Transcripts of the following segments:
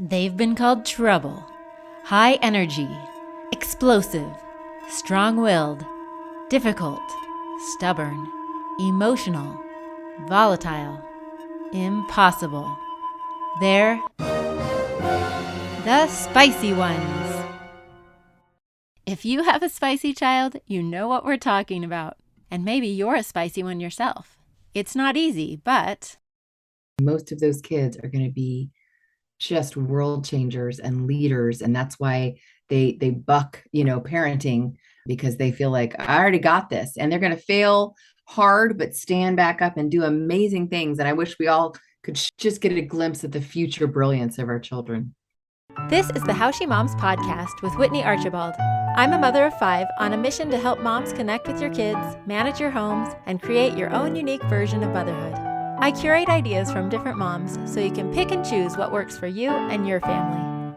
They've been called trouble, high energy, explosive, strong-willed, difficult, stubborn, emotional, volatile, impossible. They're the spicy ones. If you have a spicy child, you know what we're talking about. And maybe you're a spicy one yourself. It's not easy, but most of those kids are going to be just world changers and leaders, and that's why they buck parenting, because they feel like I already got this, and they're going to fail hard but stand back up and do amazing things. And I wish we all could just get a glimpse of the future brilliance of our children. This is the How She Moms podcast with Whitney Archibald. I'm a mother of 5 on a mission to help moms connect with your kids, manage your homes, and create your own unique version of motherhood. I curate ideas from different moms so you can pick and choose what works for you and your family.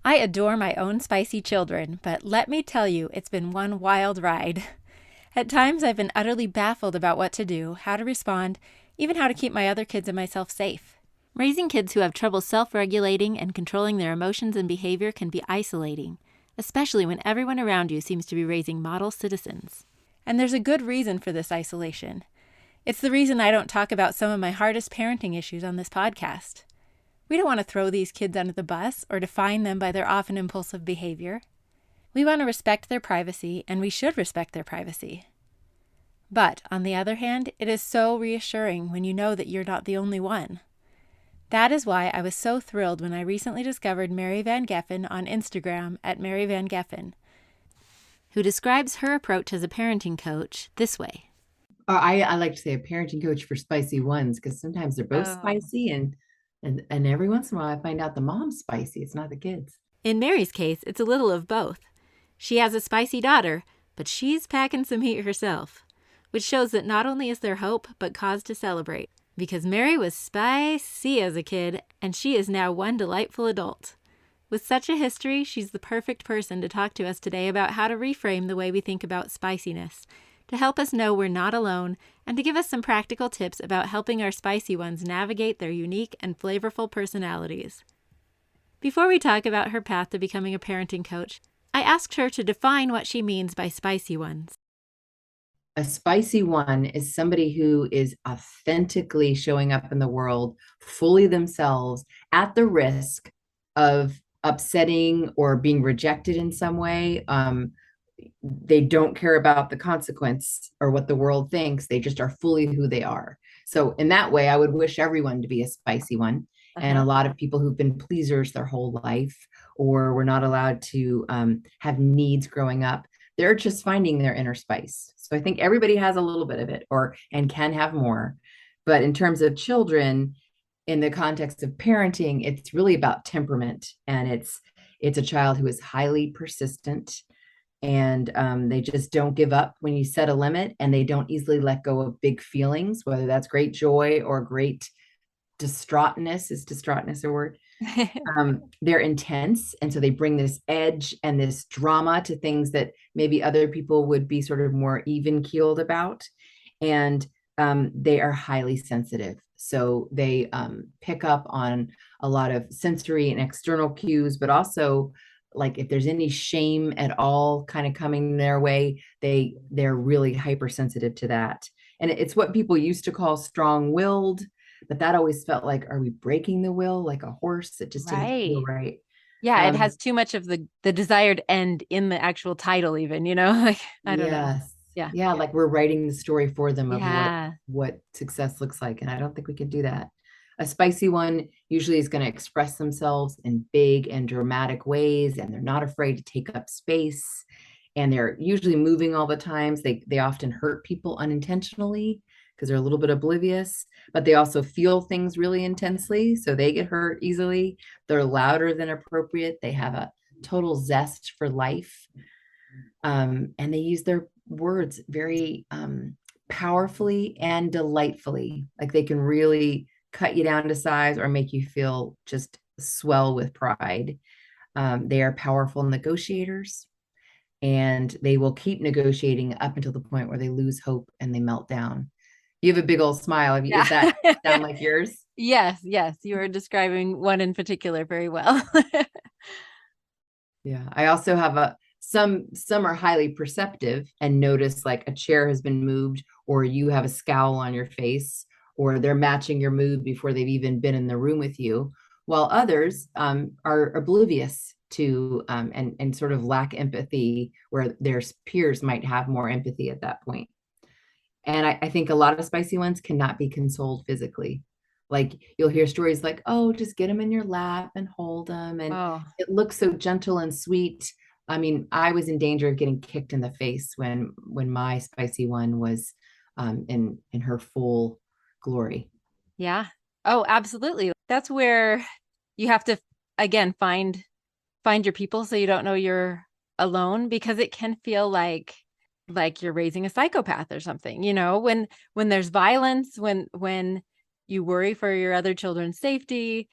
I adore my own spicy children, but let me tell you, it's been one wild ride. At times, I've been utterly baffled about what to do, how to respond, even how to keep my other kids and myself safe. Raising kids who have trouble self-regulating and controlling their emotions and behavior can be isolating, especially when everyone around you seems to be raising model citizens. And there's a good reason for this isolation. It's the reason I don't talk about some of my hardest parenting issues on this podcast. We don't want to throw these kids under the bus or define them by their often impulsive behavior. We want to respect their privacy, and we should respect their privacy. But, on the other hand, it is so reassuring when you know that you're not the only one. That is why I was so thrilled when I recently discovered Mary Van Geffen on Instagram at Mary Van Geffen, who describes her approach as a parenting coach this way. I like to say a parenting coach for spicy ones, because sometimes they're both spicy, and every once in a while I find out the mom's spicy. It's not the kids. In Mary's case, it's a little of both. She has a spicy daughter, but she's packing some heat herself, which shows that not only is there hope, but cause to celebrate. Because Mary was spicy as a kid, and she is now one delightful adult. With such a history, she's the perfect person to talk to us today about how to reframe the way we think about spiciness, to help us know we're not alone, and to give us some practical tips about helping our spicy ones navigate their unique and flavorful personalities. Before we talk about her path to becoming a parenting coach, I asked her to define what she means by spicy ones. A spicy one is somebody who is authentically showing up in the world, fully themselves, at the risk of upsetting or being rejected in some way. They don't care about the consequence or what the world thinks. They just are fully who they are. So in that way, I would wish everyone to be a spicy one. And a lot of people who've been pleasers their whole life, or were not allowed to have needs growing up, they're just finding their inner spice. So I think everybody has a little bit of it, and can have more. But in terms of children, in the context of parenting, it's really about temperament, and it's a child who is highly persistent, and they just don't give up when you set a limit, and they don't easily let go of big feelings, whether that's great joy or great distraughtness. Is distraughtness a word? They're intense, and so they bring this edge and this drama to things that maybe other people would be sort of more even keeled about. And they are highly sensitive, so they pick up on a lot of sensory and external cues, but also, like, if there's any shame at all kind of coming their way, they're really hypersensitive to that. And it's what people used to call strong-willed, but that always felt like, are we breaking the will like a horse? It just didn't feel right. Yeah, it has too much of the desired end in the actual title, even, like, I don't know. Yes. Yeah. Yeah, like we're writing the story for them of Yeah. what success looks like. And I don't think we can do that. A spicy one usually is going to express themselves in big and dramatic ways, and they're not afraid to take up space. And they're usually moving all the times. They often hurt people unintentionally because they're a little bit oblivious, but they also feel things really intensely, so they get hurt easily. They're louder than appropriate. They have a total zest for life. And they use their words very powerfully and delightfully. Like, they can really cut you down to size or make you feel just swell with pride. They are powerful negotiators, and they will keep negotiating up until the point where they lose hope and they melt down. You have a big old smile. Does that sound like yours? Yes, yes, you are describing one in particular very well. Yeah. I also have some are highly perceptive and notice like a chair has been moved or you have a scowl on your face or they're matching your mood before they've even been in the room with you, while others are oblivious to and sort of lack empathy where their peers might have more empathy at that point. And I think a lot of spicy ones cannot be consoled physically. Like you'll hear stories like, oh, just get them in your lap and hold them. And Oh, it looks so gentle and sweet. I mean, I was in danger of getting kicked in the face when my spicy one was in her full glory. yeah. Oh, absolutely. That's where you have to again find your people so you don't know you're alone because it can feel like you're raising a psychopath or something, when there's violence, when you worry for your other children's safety,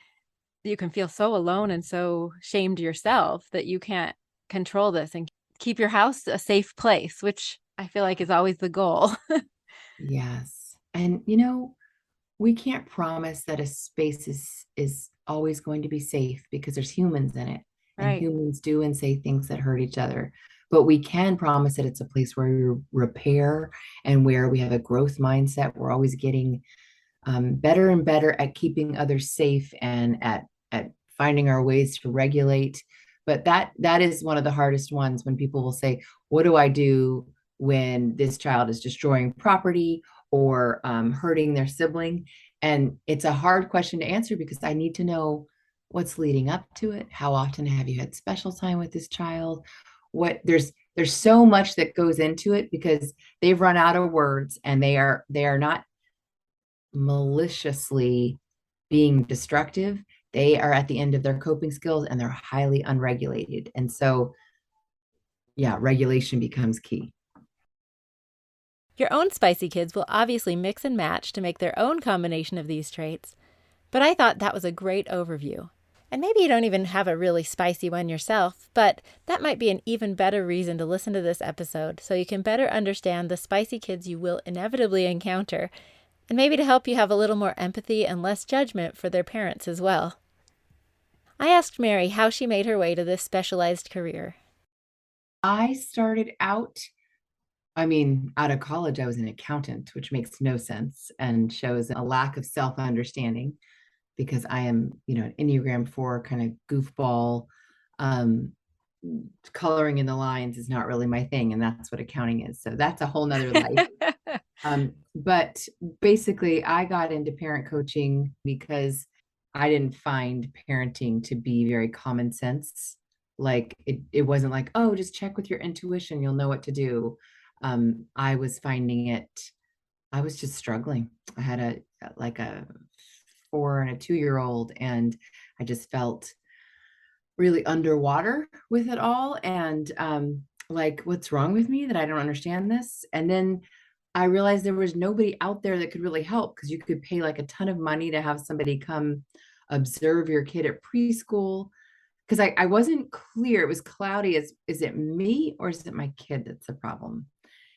you can feel so alone and so shamed yourself that you can't control this and keep your house a safe place, which I feel like is always the goal. Yes. And we can't promise that a space is always going to be safe because there's humans in it and Right. humans do and say things that hurt each other, but we can promise that it's a place where we repair and where we have a growth mindset. We're always getting better and better at keeping others safe and at finding our ways to regulate. But that is one of the hardest ones when people will say, what do I do when this child is destroying property or hurting their sibling? And it's a hard question to answer because I need to know what's leading up to it. How often have you had special time with this child? What there's so much that goes into it because they've run out of words and they are not maliciously being destructive. They are at the end of their coping skills and they're highly unregulated. And so, yeah, regulation becomes key. Your own spicy kids will obviously mix and match to make their own combination of these traits, but I thought that was a great overview. And maybe you don't even have a really spicy one yourself, but that might be an even better reason to listen to this episode so you can better understand the spicy kids you will inevitably encounter, and maybe to help you have a little more empathy and less judgment for their parents as well. I asked Mary how she made her way to this specialized career. I started out, I mean, out of college, I was an accountant, which makes no sense and shows a lack of self understanding because I am, an Enneagram 4 kind of goofball. Um, Coloring in the lines is not really my thing, and that's what accounting is. So that's a whole nother life. But basically, I got into parent coaching because I didn't find parenting to be very common sense. Like it wasn't like, oh, just check with your intuition, you'll know what to do. I was finding it, I was just struggling. I had like a 4 and a 2-year old, and I just felt really underwater with it all. And like, what's wrong with me that I don't understand this? And then I realized there was nobody out there that could really help because you could pay like a ton of money to have somebody come observe your kid at preschool. Because I wasn't clear. It was cloudy. Is it me or is it my kid that's the problem?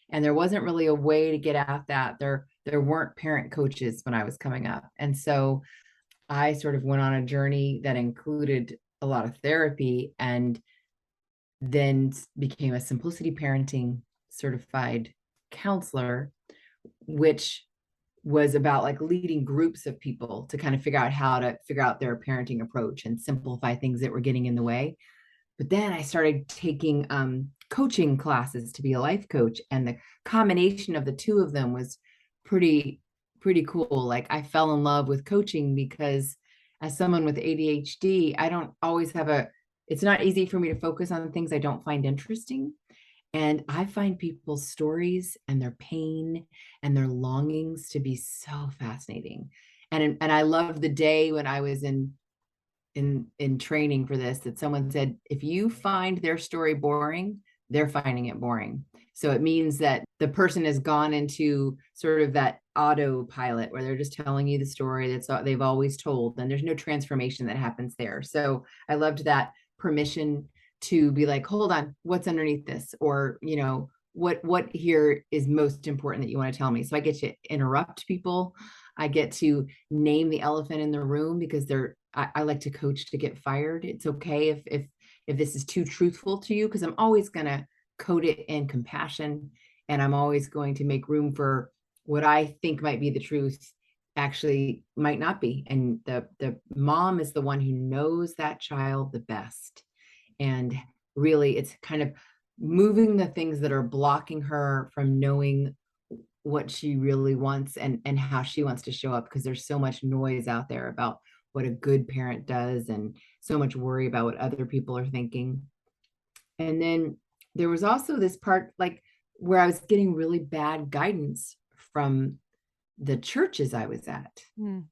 And there wasn't really a way to get at that. There weren't parent coaches when I was coming up. And so I sort of went on a journey that included a lot of therapy and then became a simplicity parenting certified counselor, which was about like leading groups of people to kind of figure out how to figure out their parenting approach and simplify things that were getting in the way. But then I started taking coaching classes to be a life coach, and the combination of the two of them was pretty cool. Like I fell in love with coaching because as someone with ADHD, I don't always have it's not easy for me to focus on things I don't find interesting. And I find people's stories and their pain and their longings to be so fascinating. And I love the day when I was in training for this that someone said, if you find their story boring, they're finding it boring. So it means that the person has gone into sort of that autopilot where they're just telling you the story that's they've always told, and there's no transformation that happens there. So I loved that permission to be like, hold on, what's underneath this? Or, what here is most important that you want to tell me? So I get to interrupt people. I get to name the elephant in the room because I like to coach to get fired. It's okay if this is too truthful to you, because I'm always gonna coat it in compassion, and I'm always going to make room for what I think might be the truth actually might not be. And the mom is the one who knows that child the best. And really it's kind of moving the things that are blocking her from knowing what she really wants and how she wants to show up, because there's so much noise out there about what a good parent does and so much worry about what other people are thinking. And then there was also this part like where I was getting really bad guidance from the churches I was at. Mm.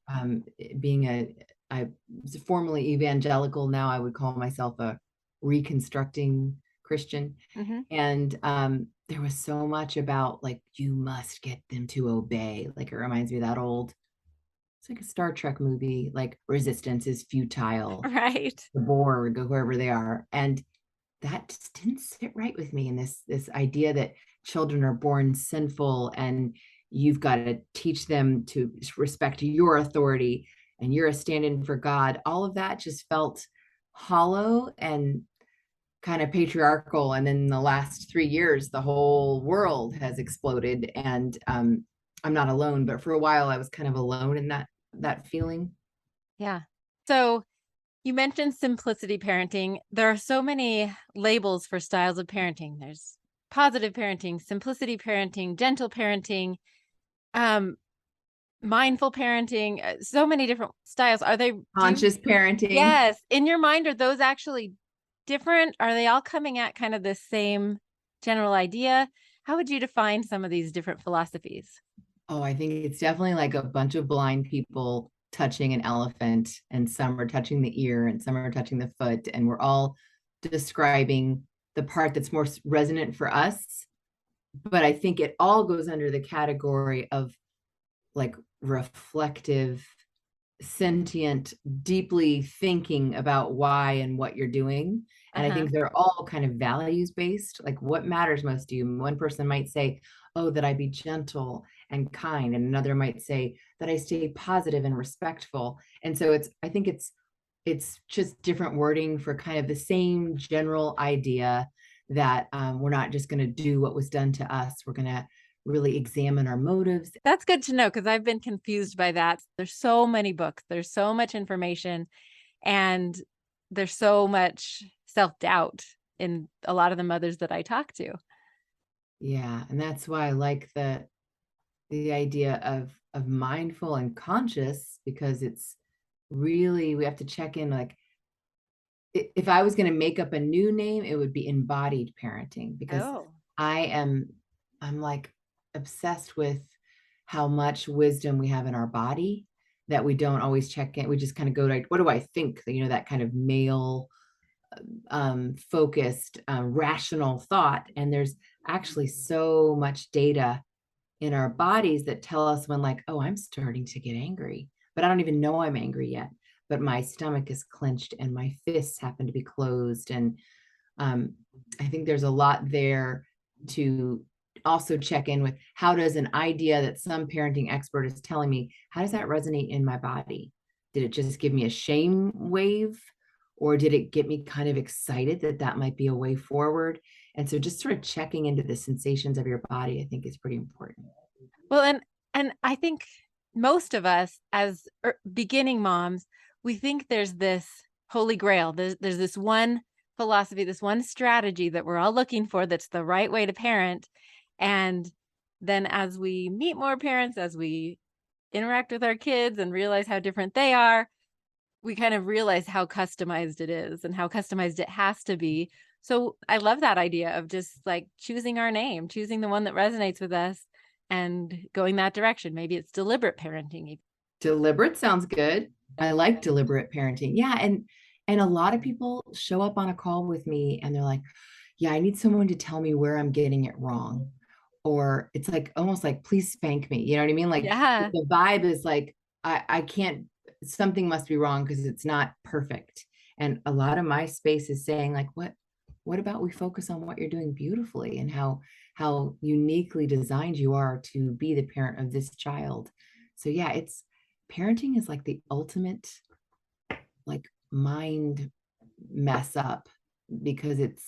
Being I was formerly evangelical, now I would call myself a reconstructing Christian. Mm-hmm. And there was so much about like, you must get them to obey. Like it reminds me of that old, it's like a Star Trek movie, like resistance is futile, Right. the Borg, or whoever they are. And that just didn't sit right with me. And this idea that children are born sinful and you've got to teach them to respect your authority and you're a stand-in for God, all of that just felt hollow and kind of patriarchal. And then the last 3 years the whole world has exploded, and I'm not alone, but for a while I was kind of alone in that feeling. Yeah. So you mentioned simplicity parenting. There are so many labels for styles of parenting. There's positive parenting, simplicity parenting, gentle parenting, um, mindful parenting, so many different styles. Are they Conscious parenting. yes, in your mind, are those actually different? Are they all coming at kind of the same general idea? How would you define some of these different philosophies? Oh, I think it's definitely like a bunch of blind people touching an elephant, and some are touching the ear, and some are touching the foot, and we're all describing the part that's more resonant for us. But I think it all goes under the category of like reflective, sentient, deeply thinking about why and what you're doing. And I Uh-huh. think they're all kind of values based. Like what matters most to you? One person might say, oh, that I be gentle and kind. And another might say that I stay positive and respectful. And so I think it's just different wording for kind of the same general idea that we're not just going to do what was done to us. We're going to really examine our motives. That's good to know because I've been confused by that. There's so many books, there's so much information, and there's so much self-doubt in a lot of the mothers that I talk to. Yeah, and that's why I like the idea of mindful and conscious, because it's really, we have to check in. Like if I was going to make up a new name, it would be embodied parenting, because Oh. I am I'm like obsessed with how much wisdom we have in our body that we don't always check in. We just kind of go like, what do I think? That kind of male focused, rational thought. And there's actually so much data in our bodies that tell us when, like, oh, I'm starting to get angry, but I don't even know I'm angry yet. But my stomach is clenched and my fists happen to be closed. And um, I think there's a lot there to also check in with, how does an idea that some parenting expert is telling me, how does that resonate in my body? Did it just give me a shame wave? Or did it get me kind of excited that that might be a way forward? And so just sort of checking into the sensations of your body, I think is pretty important. Well, and I think most of us as beginning moms, we think there's this holy grail. There's this one philosophy, this one strategy that we're all looking for that's the right way to parent. And then as we meet more parents, as we interact with our kids and realize how different they are, we kind of realize how customized it is and how customized it has to be. So I love that idea of just like choosing our name, choosing the one that resonates with us and going that direction. Maybe it's deliberate parenting. Deliberate sounds good. I like deliberate parenting. Yeah, and a lot of people show up on a call with me and they're like, "Yeah, I need someone to tell me where I'm getting it wrong." Or it's like almost like, "Please spank me." You know what I mean? Like Yeah. the vibe is like, I can't, something must be wrong because it's not perfect. And a lot of my space is saying like, what about we focus on what you're doing beautifully and how uniquely designed you are to be the parent of this child. So yeah, it's parenting is like the ultimate like mind mess up because it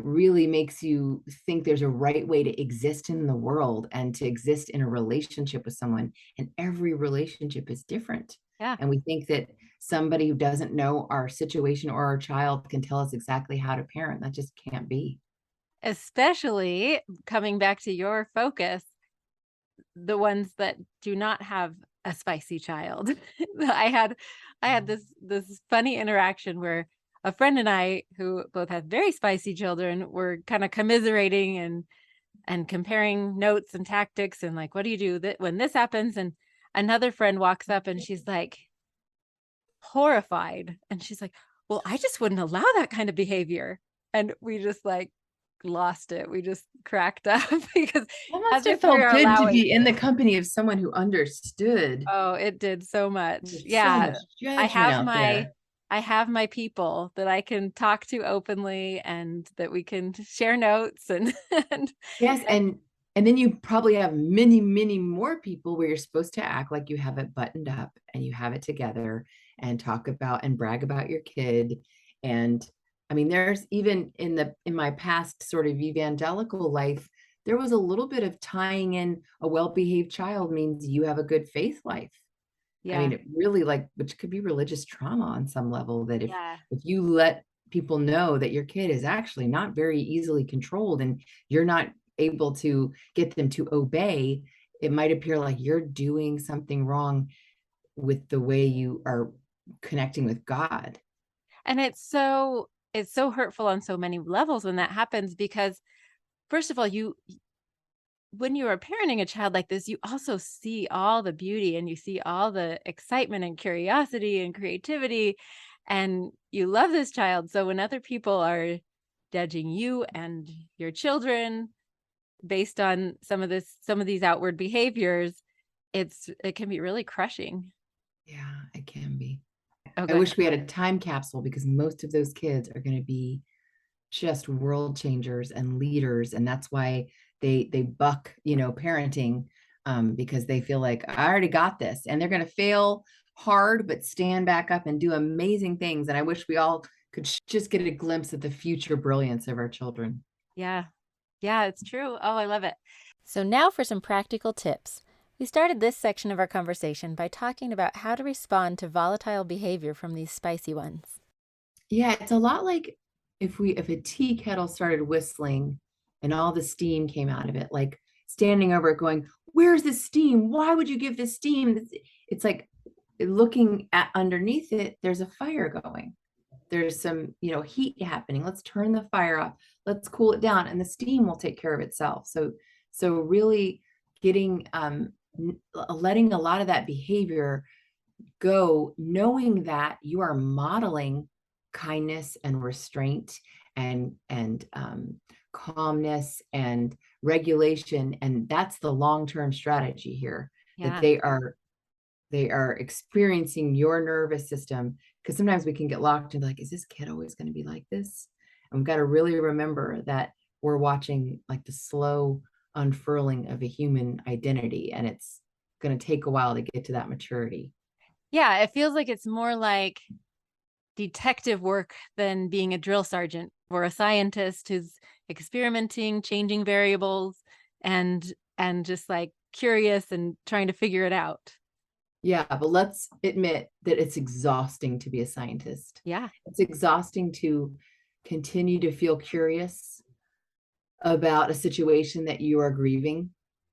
really makes you think there's a right way to exist in the world and to exist in a relationship with someone, and every relationship is different. Yeah. And we think that somebody who doesn't know our situation or our child can tell us exactly how to parent. That just can't be. Especially coming back to your focus, the ones that do not have a spicy child. I had this funny interaction where a friend and I, who both have very spicy children, were kind of commiserating and comparing notes and tactics and like, what do you do that when this happens? And another friend walks up and she's like horrified, and she's like, well, I just wouldn't allow that kind of behavior. And we just like lost it. We just cracked up because That as must have if we felt are good to allowing. be in the company of someone who understood. Oh, it did so much. There's so Yeah. much I judgment have out my there. I have my people that I can talk to openly and that we can share notes and Yes, and then you probably have many, many more people where you're supposed to act like you have it buttoned up and you have it together and talk about and brag about your kid. And I mean, there's even in my past sort of evangelical life, there was a little bit of tying in a well-behaved child means you have a good faith life. I yeah. mean, it really like, which could be religious trauma on some level, that Yeah. if you let people know that your kid is actually not very easily controlled and you're not able to get them to obey, it might appear like you're doing something wrong with the way you are connecting with God. And it's so hurtful on so many levels when that happens because first of all, you when you are parenting a child like this, you also see all the beauty and you see all the excitement and curiosity and creativity, and you love this child. So when other people are judging you and your children based on some of these outward behaviors, it can be really crushing. Yeah, it can be. Oh, I go ahead. wish we had a time capsule because most of those kids are going to be just world changers and leaders, and that's why they buck parenting, because they feel like I already got this, and they're going to fail hard but stand back up and do amazing things. And I wish we all could just get a glimpse of the future brilliance of our children. Yeah. Yeah, it's true. Oh, I love it. So now for some practical tips. We started this section of our conversation by talking about how to respond to volatile behavior from these spicy ones. Yeah, it's a lot like if a tea kettle started whistling and all the steam came out of it, like standing over it going, "Where's the steam? Why would you give this steam?" It's like looking at underneath it, there's a fire going. There's some, heat happening. Let's turn the fire off. Let's cool it down, and the steam will take care of itself. So really getting letting a lot of that behavior go, knowing that you are modeling kindness and restraint and calmness and regulation, and that's the long-term strategy here, that Yeah. they are experiencing your nervous system, because sometimes we can get locked into like, is this kid always going to be like this? And we've got to really remember that we're watching like the slow unfurling of a human identity, and it's going to take a while to get to that maturity. Yeah, it feels like it's more like detective work than being a drill sergeant or a scientist who's experimenting, changing variables, and just like curious and trying to figure it out. Yeah, but let's admit that it's exhausting to be a scientist. Yeah. It's exhausting to continue to feel curious about a situation that you are grieving.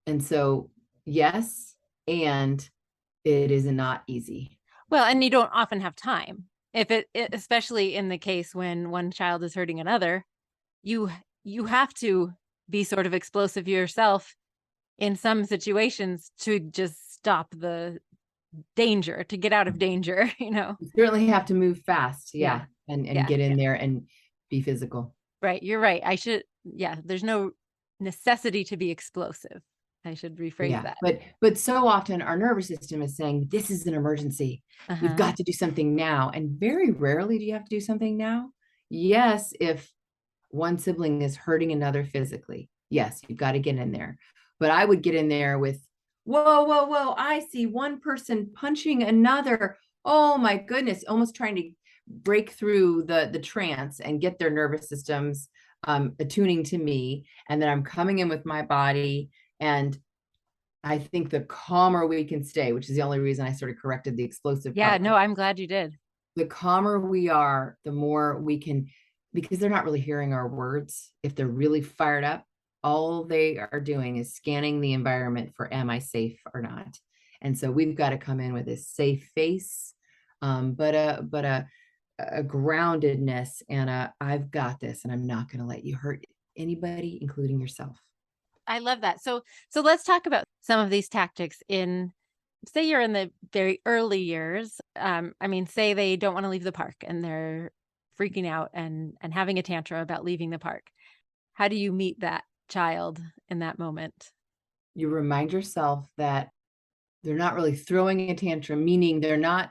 And so, yes, and it is not easy. Well, and you don't often have time. If especially in the case when one child is hurting another, you you have to be sort of explosive yourself in some situations to just stop the danger, to get out of danger, you know? You certainly have to move fast, Yeah. yeah, and Yeah. get in there and be physical. Right. You're right. Yeah, there's no necessity to be explosive. I should rephrase Yeah, that. but so often our nervous system is saying this is an emergency. We've Uh-huh. got to do something now. And very rarely do you have to do something now. Yes, if one sibling is hurting another physically, yes, you've got to get in there. But I would get in there with whoa, whoa, whoa, I see one person punching another. Oh my goodness, almost trying to break through the trance and get their nervous systems attuning to me. And then I'm coming in with my body. And I think the calmer we can stay, which is the only reason I sort of corrected the explosive Yeah, part, no, I'm glad you did. the calmer we are, the more we can, because they're not really hearing our words. If they're really fired up, all they are doing is scanning the environment for, am I safe or not? And so we've got to come in with a safe face, but a groundedness and I've got this and I'm not going to let you hurt anybody, including yourself. I love that. So let's talk about some of these tactics in, say you're in the very early years. I mean, say they don't want to leave the park and they're freaking out and having a tantrum about leaving the park. How do you meet that child in that moment? You remind yourself that they're not really throwing a tantrum, meaning they're not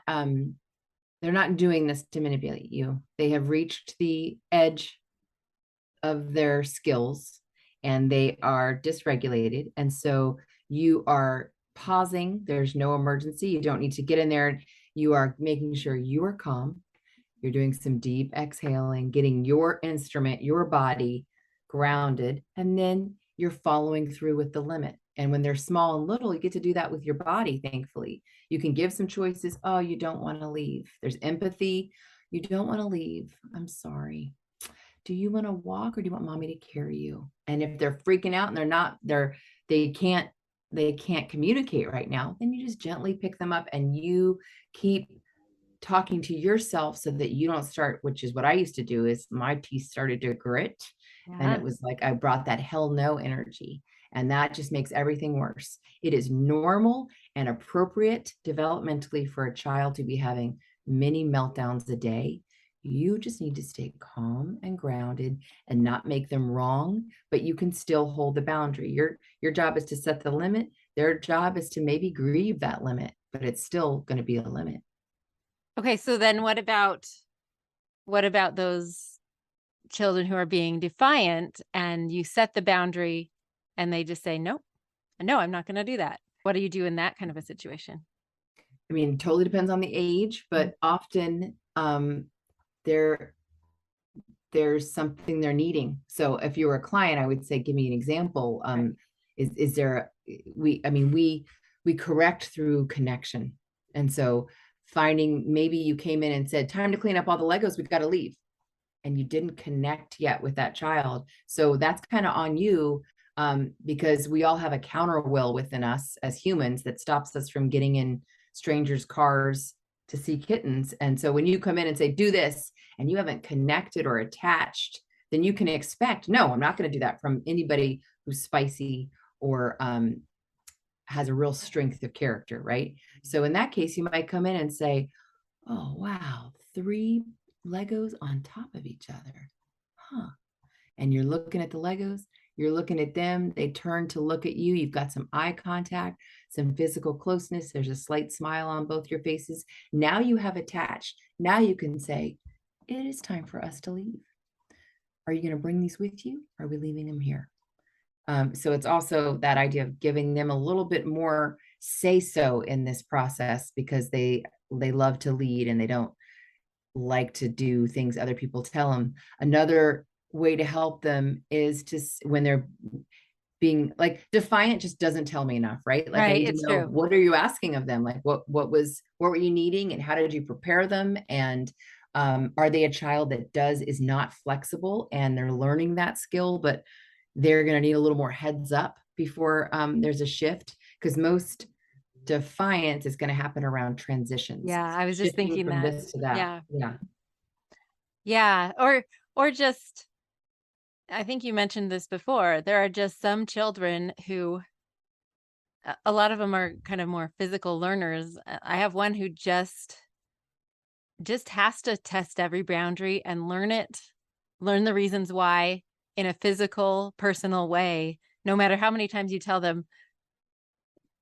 doing this to manipulate you. They have reached the edge of their skills and they are dysregulated. And so you are pausing. There's no emergency. You don't need to get in there. You are making sure you are calm. You're doing some deep exhaling, getting your instrument, your body grounded, and then you're following through with the limit. And when they're small and little, you get to do that with your body, thankfully. You can give some choices. Oh, you don't want to leave. There's empathy. You don't want to leave. I'm sorry. Do you want to walk or do you want mommy to carry you? And if they're freaking out and they can't they can't communicate right now, then you just gently pick them up and you keep talking to yourself so that you don't start, which is what I used to do, is my teeth started to grit. And Yeah. it was like I brought that hell no energy. And that just makes everything worse. It is normal and appropriate developmentally for a child to be having many meltdowns a day. You just need to stay calm and grounded and not make them wrong, but you can still hold the boundary. Your job is to set the limit. Their job is to maybe grieve that limit, but it's still going to be a limit. Okay, so then what about those children who are being defiant and you set the boundary and they just say, nope, no, I'm not going to do that. What do you do in that kind of a situation? I mean, totally depends on the age, but often there there's something they're needing. So if you were a client, I would say, give me an example. Right. Is there we correct through connection. And so finding, maybe you came in and said, time to clean up all the Legos, we've got to leave. And you didn't connect yet with that child. So that's kind of on you, because we all have a counter will within us as humans that stops us from getting in strangers' cars to see kittens. And so when you come in and say, do this, and you haven't connected or attached, then you can expect, no, I'm not going to do that from anybody who's spicy or has a real strength of character, right? So in that case, you might come in and say, oh, wow, 3 Legos on top of each other. Huh. And you're looking at the Legos, you're looking at them, they turn to look at you. You've got some eye contact, some physical closeness. There's a slight smile on both your faces. Now you have attached. Now you can say, it is time for us to leave. Are you going to bring these with you? Or are we leaving them here? So it's also that idea of giving them a little bit more say so in this process, because they love to lead and they don't like to do things other people tell them. Another way to help them is to, when they're being like defiant, just doesn't tell me enough, right? Like I Right. need to It's know, true. what are you asking of them? Like what were you needing and how did you prepare them? And are they a child that is not flexible and they're learning that skill, but they're going to need a little more heads up before there's a shift, because most defiance is going to happen around transitions, Yeah. I was just shifting thinking from that. this to that. Yeah. Yeah. Yeah. Or just, I think you mentioned this before. There are just some children who, a lot of them are kind of more physical learners. I have one who just has to test every boundary and learn the reasons why in a physical, personal way, no matter how many times you tell them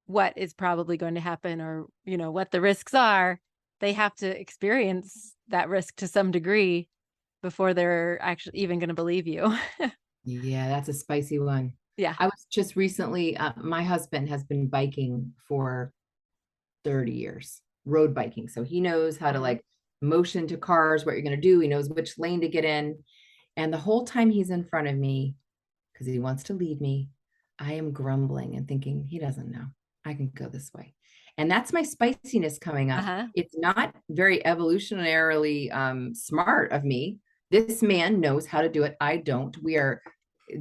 what is probably going to happen or, what the risks are, they have to experience that risk to some degree before they're actually even going to believe you. Yeah, that's a spicy one. Yeah. I was just recently, my husband has been biking for 30 years, road biking. So he knows how to Uh-huh. like motion to cars, what you're going to do. He knows which lane to get in. And the whole time he's in front of me, because he wants to lead me, I am grumbling and thinking, he doesn't know. I can go this way. And that's my spiciness coming up. Uh-huh. It's not very evolutionarily smart of me. This man knows how to do it. I don't. We are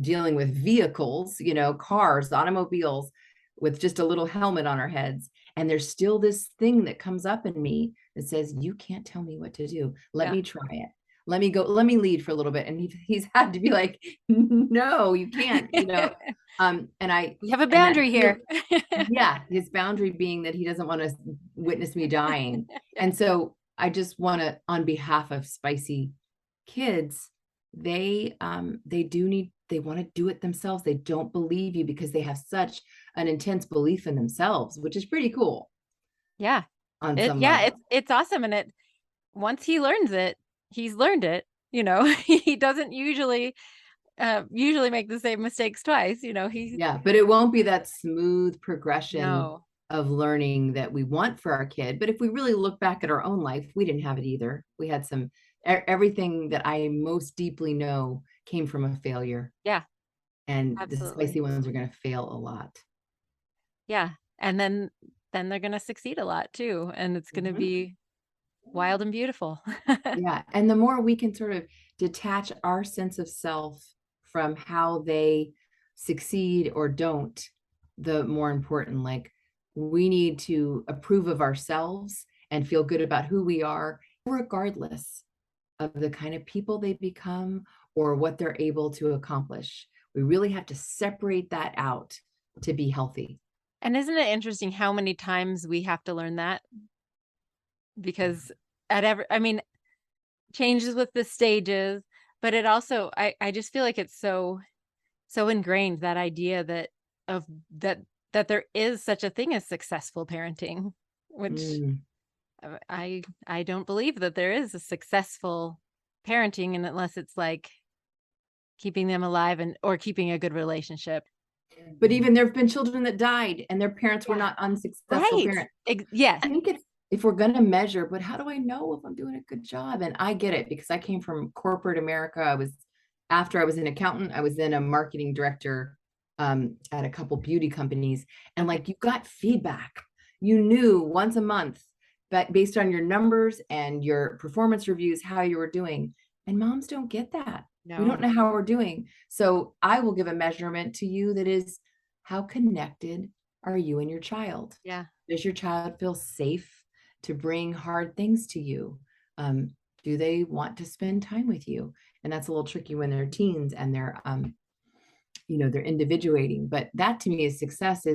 dealing with vehicles, cars, automobiles, with just a little helmet on our heads. And there's still this thing that comes up in me that says, you can't tell me what to do. Let Yeah. me try it. Let me go, let me lead for a little bit. And he's had to be like, no, you can't. We have a And that boundary feel, here. yeah, his boundary being that he doesn't want to witness me dying. And so I just want to, on behalf of spicy kids, they want to do it themselves. They don't believe you because they have such an intense belief in themselves, which is pretty cool Yeah. on some level. It's awesome. And once he learns it, he's learned it. He doesn't usually make the same mistakes twice. He Yeah, but it won't be that smooth progression No. of learning that we want for our kid. But if we really look back at our own life, we didn't have it either. We had everything that I most deeply know came from a failure. Yeah, And the spicy absolutely. ones are going to fail a lot. Yeah. And then they're gonna succeed a lot too. And it's gonna Mhm. be wild and beautiful. Yeah. And the more we can sort of detach our sense of self from how they succeed or don't, the more important, like we need to approve of ourselves and feel good about who we are, regardless of the kind of people they become or what they're able to accomplish. We really have to separate that out to be healthy. And isn't it interesting how many times we have to learn that? Because I mean, changes with the stages, but it also, I just feel like it's so ingrained, that idea of that that there is such a thing as successful parenting, which Mm. I don't believe that there is a successful parenting, and unless it's like keeping them alive or keeping a good relationship. But even there have been children that died and their parents were Yeah. not unsuccessful Right. parents. Yes. I think it's, if we're going to measure, but how do I know if I'm doing a good job? And I get it because I came from corporate America. After I was an accountant, I was then a marketing director at a couple beauty companies. And Okay. like you got feedback, you knew once a month, but based on your numbers and your performance reviews, how you were doing. And moms don't get that. We don't No. know how we're doing. So I will give a measurement to you that is, how connected are you and your child? Yeah. Does your child feel safe to bring hard things to you? Do they want to spend time with you? And that's a little tricky when they're teens and they're individuating. But that to me is success.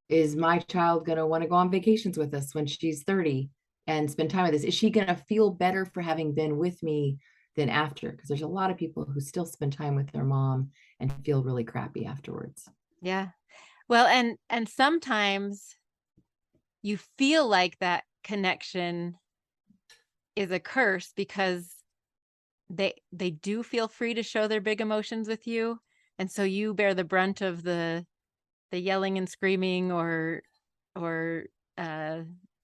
Is my child going to want to go on vacations with us when she's 30 and spend time with us? Is she going to feel better for having been with me than after? Because there's a lot of people who still spend time with their mom and feel really crappy afterwards. Yeah. Well, and sometimes you feel like that connection is a curse because they do feel free to show their big emotions with you, and so you bear the brunt of the yelling and screaming, or uh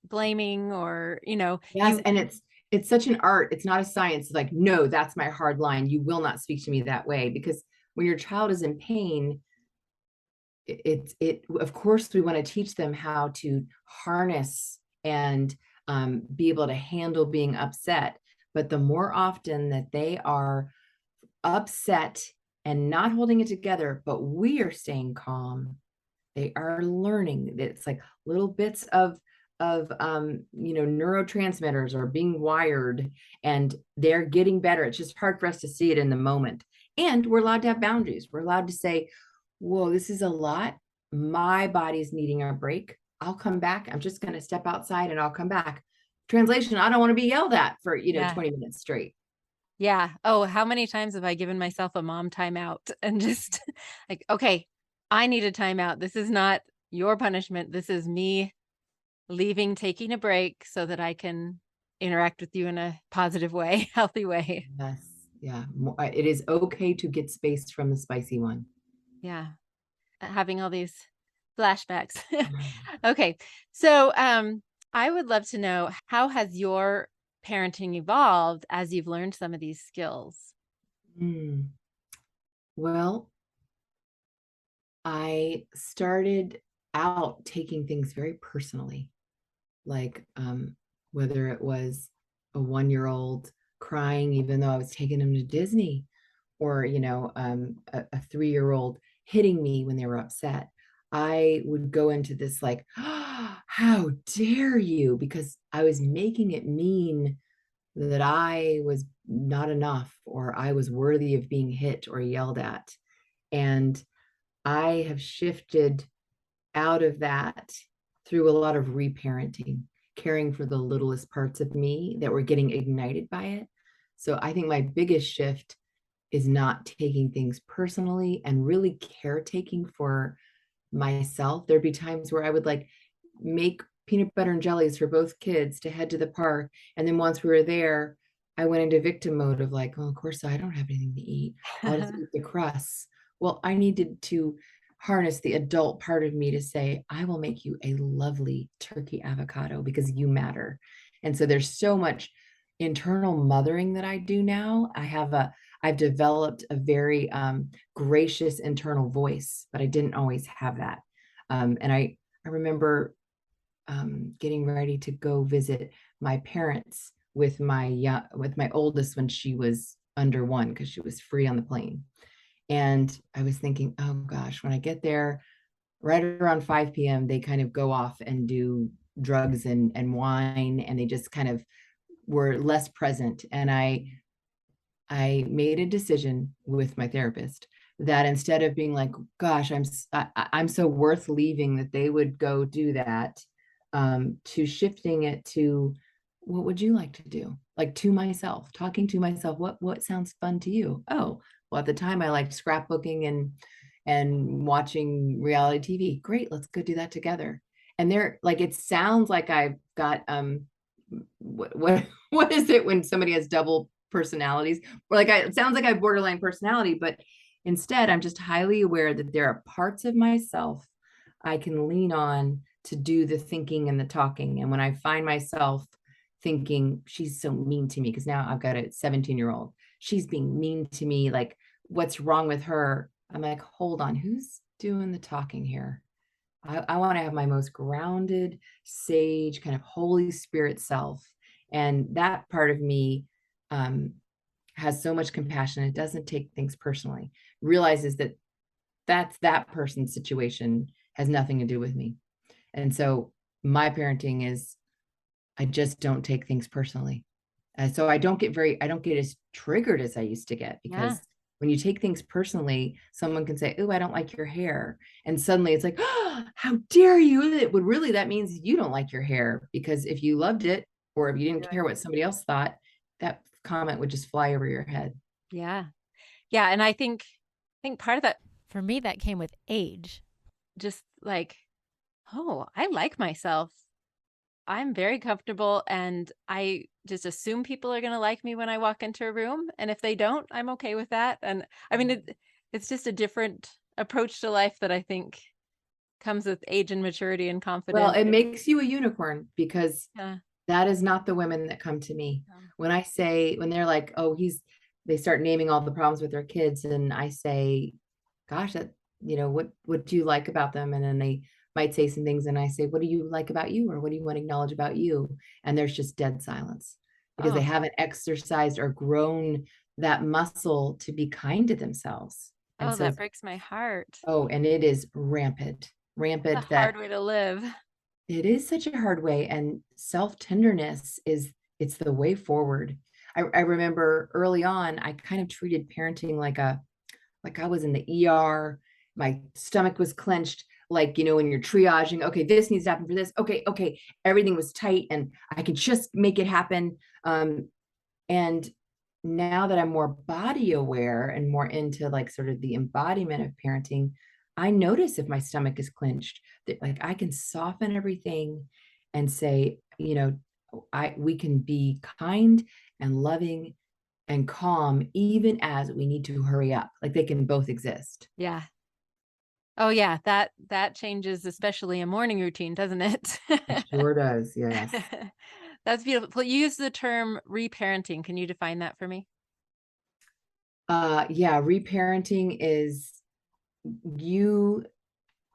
blaming, or Yes, you and it's such an art. It's not a science. It's like, no, that's my hard line. You will not speak to me that way. Because when your child is in pain, it of course we want to teach them how to harness and be able to handle being upset. But the more often that they are upset and not holding it together, but we are staying calm, they are learning. It's like little bits of neurotransmitters are being wired and they're getting better. It's just hard for us to see it in the moment. And we're allowed to have boundaries. We're allowed to say, whoa, this is a lot. My body's needing a break. I'll come back. I'm just going to step outside and I'll come back. Translation, I don't want to be yelled at for yeah, 20 minutes straight. yeah. Oh, how many times have I given myself a mom timeout and just like, okay, I need a timeout. This is not your punishment. This is me leaving, taking a break so that I can interact with you in a positive way, healthy way. Yes. Yeah. It is okay to get space from the spicy one. Yeah. having all these flashbacks. Okay. So, I would love to know, how has your parenting evolved as you've learned some of these skills? Mm. Well, I started out taking things very personally, like whether it was a 1-year-old crying even though I was taking him to Disney, or a 3-year-old hitting me when they were upset. I would go into this like, oh, how dare you? Because I was making it mean that I was not enough, or I was worthy of being hit or yelled at. And I have shifted out of that through a lot of reparenting, caring for the littlest parts of me that were getting ignited by it. So I think my biggest shift is not taking things personally and really caretaking for myself. There'd be times where I would like make peanut butter and jellies for both kids to head to the park. And then once we were there, I went into victim mode of like, oh, of course, I don't have anything to eat. I'll just eat the crusts. Well, I needed to harness the adult part of me to say, I will make you a lovely turkey avocado because you matter. And so there's so much internal mothering that I do now. I've developed a very gracious internal voice, but I didn't always have that. And I remember getting ready to go visit my parents with my oldest when she was under 1 because she was free on the plane. And I was thinking, oh gosh, when I get there, right around 5 p.m., they kind of go off and do drugs and wine, and they just kind of were less present. And I made a decision with my therapist that instead of being like, gosh, I'm so worth leaving that they would go do that, to shifting it to, what would you like to do? Like, to myself, talking to myself, what sounds fun to you? Oh, well, at the time I liked scrapbooking and watching reality TV. Great, let's go do that together. And they're like, it sounds like I've got what is it when somebody has double personalities, or like it sounds like I have borderline personality, but instead I'm just highly aware that there are parts of myself I can lean on to do the thinking and the talking. And when I find myself thinking, she's so mean to me, because now I've got a 17-year-old, she's being mean to me, like, what's wrong with her? I'm like, hold on, who's doing the talking here? I want to have my most grounded, sage, kind of Holy Spirit self. And that part of me um, has so much compassion. It doesn't take things personally, realizes that that's that person's situation, has nothing to do with me. And so my parenting is, I just don't take things personally. So I don't get as triggered as I used to get, Yeah. because when you take things personally, someone can say, oh, I don't like your hair. And suddenly it's like, oh, how dare you? It would really, that means you don't like your hair, because if you loved it, or if you didn't care what somebody else thought, that comment would just fly over your head. Yeah. Yeah, and I think part of that for me, that came with age. Just like, oh, I like myself. I'm very comfortable, and I just assume people are going to like me when I walk into a room, and if they don't, I'm okay with that. And I mean, it's just a different approach to life that I think comes with age and maturity and Well, confidence. it makes you a unicorn, because Yeah. that is not the women that come to me. Um, When they're like, oh, they start naming all the problems with their kids. And I say, gosh, what do you like about them? And then they might say some things. And I say, what do you like about you? Or what do you want to acknowledge about you? And there's just dead silence, because they Oh, haven't exercised or grown that muscle to be kind to themselves. And oh, so, that breaks my heart. oh, and it is It's a rampant hard that way to live. it is such a hard way, and self-tenderness it's the way forward. I remember early on, I kind of treated parenting like I was in the ER. My stomach was clenched, like, when you're triaging, okay, this needs to happen for this. Okay, everything was tight, and I could just make it happen. And now that I'm more body aware and more into like sort of the embodiment of parenting, I notice if my stomach is clenched, that like I can soften everything and say, we can be kind and loving and calm, even as we need to hurry up. Like, they can both exist. Yeah. Oh yeah, that changes, especially a morning routine, doesn't it? It sure does. Yes. That's beautiful. You use the term reparenting. Can you define that for me? Yeah, reparenting is you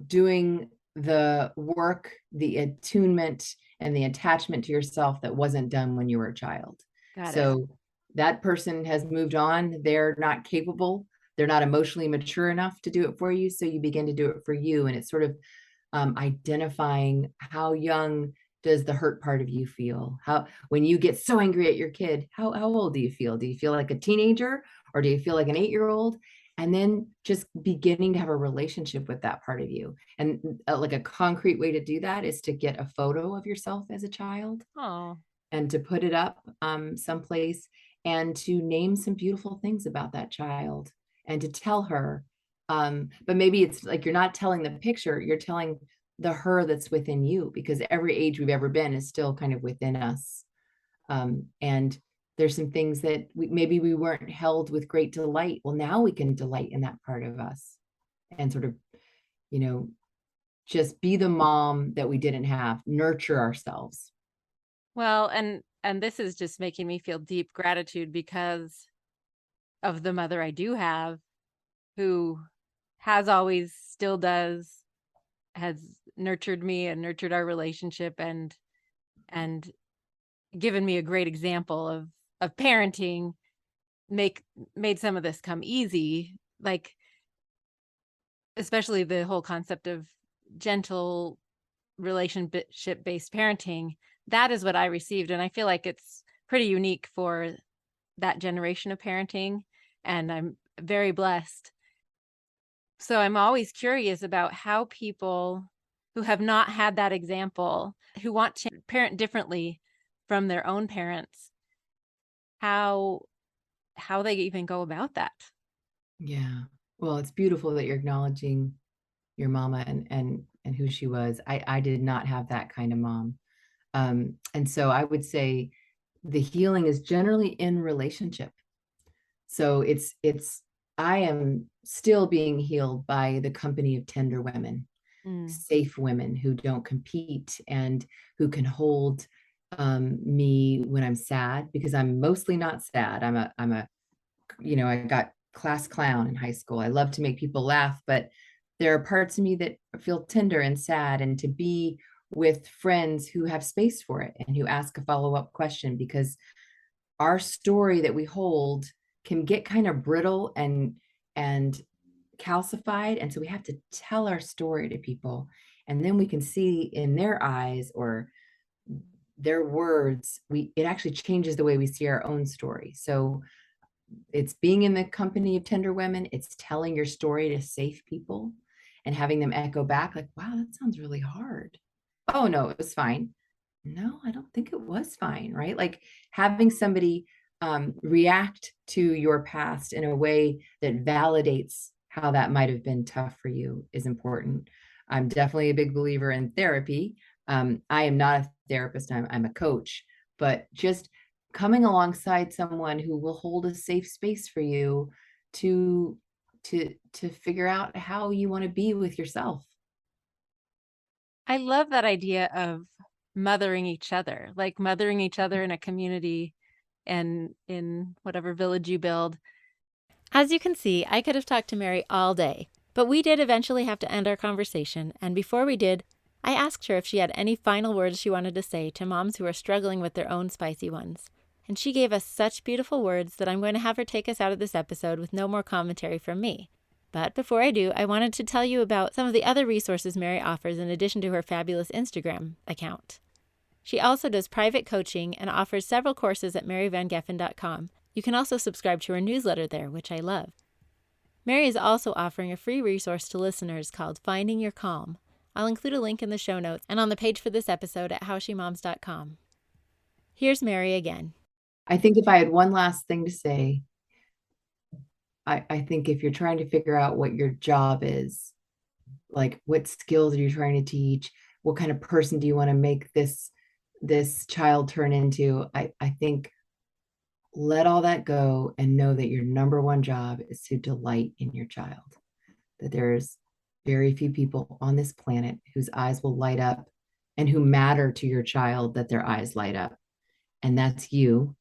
doing the work, the attunement, and the attachment to yourself that wasn't done when you were a child. Got it. So that person has moved on. They're not capable. They're not emotionally mature enough to do it for you. So you begin to do it for you. And it's sort of identifying how young does the hurt part of you feel? How, when you get so angry at your kid, how old do you feel? Do you feel like a teenager or do you feel like an 8-year-old? And then just beginning to have a relationship with that part of you. And like a concrete way to do that is to get a photo of yourself as a child Oh, and to put it up someplace and to name some beautiful things about that child and to tell her. But maybe it's like you're not telling the picture, you're telling the her that's within you, because every age we've ever been is still kind of within us. And there's some things that maybe we weren't held with great delight. Well, now we can delight in that part of us and sort of, you know, just be the mom that we didn't have, nurture ourselves. well, and this is just making me feel deep gratitude because of the mother I do have, who has always, still does, has nurtured me and nurtured our relationship, and given me a great example of parenting, make made some of this come easy, like especially the whole concept of gentle relationship based parenting. That is what I received, and I feel like it's pretty unique for that generation of parenting, and I'm very blessed. So I'm always curious about how people who have not had that example, who want to parent differently from their own parents, how they even go about that. Yeah. Well, it's beautiful that you're acknowledging your mama and who she was. I did not have that kind of mom. And so I would say the healing is generally in relationship. So it's I am still being healed by the company of tender women, Mm. safe women who don't compete and who can hold me when I'm sad, because I'm mostly not sad. I'm a I got class clown in high school. I love to make people laugh, but there are parts of me that feel tender and sad, and to be with friends who have space for it and who ask a follow-up question, because our story that we hold can get kind of brittle and calcified, and so we have to tell our story to people, and then we can see in their eyes or their words, we it actually changes the way we see our own story. So it's being in the company of tender women, it's telling your story to safe people and having them echo back like, wow, that sounds really hard. Oh no, it was fine. No, I don't think it was fine, right? Like having somebody react to your past in a way that validates how that might have been tough for you is important. I'm definitely a big believer in therapy. I am not a therapist, I'm a coach, but just coming alongside someone who will hold a safe space for you to to figure out how you want to be with yourself. I love that idea of mothering each other, like mothering each other in a community and in whatever village you build. As you can see, I could have talked to Mary all day, but we did eventually have to end our conversation, and before we did, I asked her if she had any final words she wanted to say to moms who are struggling with their own spicy ones. And she gave us such beautiful words that I'm going to have her take us out of this episode with no more commentary from me. But before I do, I wanted to tell you about some of the other resources Mary offers in addition to her fabulous Instagram account. She also does private coaching and offers several courses at maryvangeffen.com. You can also subscribe to her newsletter there, which I love. Mary is also offering a free resource to listeners called Finding Your Calm. I'll include a link in the show notes and on the page for this episode at howshemoms.com. Here's Mary again. I think if I had one last thing to say, I think if you're trying to figure out what your job is, like what skills are you trying to teach, what kind of person do you want to make this child turn into, I think let all that go and know that your number one job is to delight in your child. That there's very few people on this planet whose eyes will light up and who matter to your child that their eyes light up. And that's you.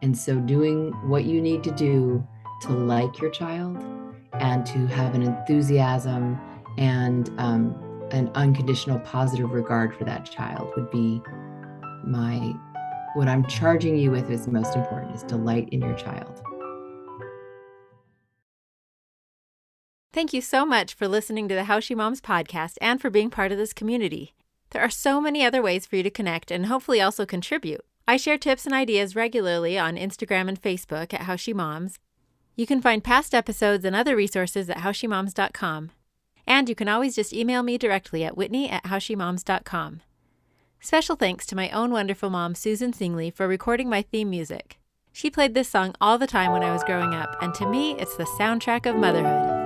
And so doing what you need to do to like your child and to have an enthusiasm and an unconditional positive regard for that child would be what I'm charging you with is most important, is delight in your child. Thank you so much for listening to the How She Moms podcast and for being part of this community. There are so many other ways for you to connect and hopefully also contribute. I share tips and ideas regularly on Instagram and Facebook at How She Moms. You can find past episodes and other resources at howshemoms.com. And you can always just email me directly at whitney@howshemoms.com. Special thanks to my own wonderful mom, Susan Singley, for recording my theme music. She played this song all the time when I was growing up, and to me, it's the soundtrack of motherhood.